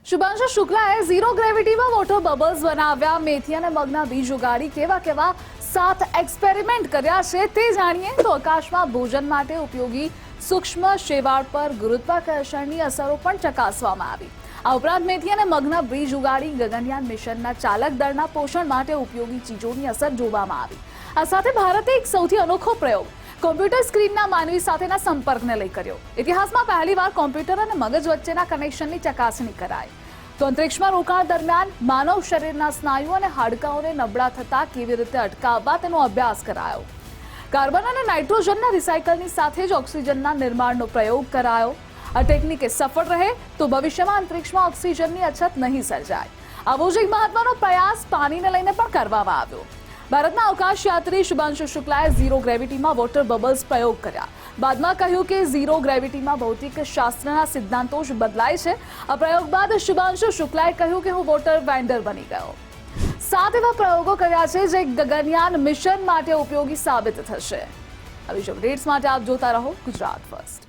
Shubhanshu શુક્લાએ zero ગ્રેવિટીમાં water bubbles બનાવ્યા. મેથી અને મગના બીજ ઉગાડી કેવા કેવા 7 એક્સપેરિમેન્ટ કર્યા છે તે જાણીએ તો આકાશમાં ભોજન માટે ઉપયોગી સૂક્ષ્મ શેવાળ પર ગુરુત્વાકર્ષણની અસરો પણ ચકાસવામાં આવી. આ ઉપરાંત મેથી અને મગના બીજ ઉગાડી ગગનયાન મિશનના ચાલક દળના પોષણ માટે ઉપયોગી ચીજોની અસર જોવામાં આવી. આ સાથે ભારતે એક સૌથી અનોખો પ્રયોગ કોમ્પ્યુટર સ્ક્રીનના માનવી સાથેના સંપર્કને લઈ કર્યો. ઇતિહાસમાં પહેલીવાર કોમ્પ્યુટર અને મગજ વચ્ચેના કનેક્શનની ચકાસણી કરાઈ. તો અંતરિક્ષમાં રોકાણ દરમિયાન માનવ શરીરના સ્નાયુ અને હાડકાંઓને નબળા થતા કેવી રીતે અટકાવવા તેનો અભ્યાસ કરાયો. કાર્બન અને નાઇટ્રોજનના રિસાયકલની સાથે જ ઓક્સિજનના નિર્માણનો પ્રયોગ કરાયો. આ ટેકનિક સફળ રહે તો ભવિષ્યમાં અંતરિક્ષમાં ઓક્સિજનની અછત નહીં સર્જાય. આવો જ એક મહત્વનો પ્રયાસ પાણીને લઈને પણ કરવામાં આવ્યો. ભારતના અવકાશ યાત્રી શુભાંશુ શુક્લાએ ઝીરો ગ્રેવિટીમાં વોટર બબલ્સ પ્રયોગ કર્યા. બાદમાં કહ્યું કે ઝીરો ગ્રેવિટીમાં ભૌતિક શાસ્ત્રના સિદ્ધાંતો જ બદલાય છે. આ પ્રયોગ બાદ શુભાંશુ શુક્લાએ કહ્યું કે હું વોટર વેન્ડર બની ગયો. 7 એવા પ્રયોગો કર્યા છે જે ગગનયાન મિશન માટે ઉપયોગી સાબિત થશે. આવી જ અપડેટ્સ માટે આપ જોતા રહો ગુજરાત ફર્સ્ટ.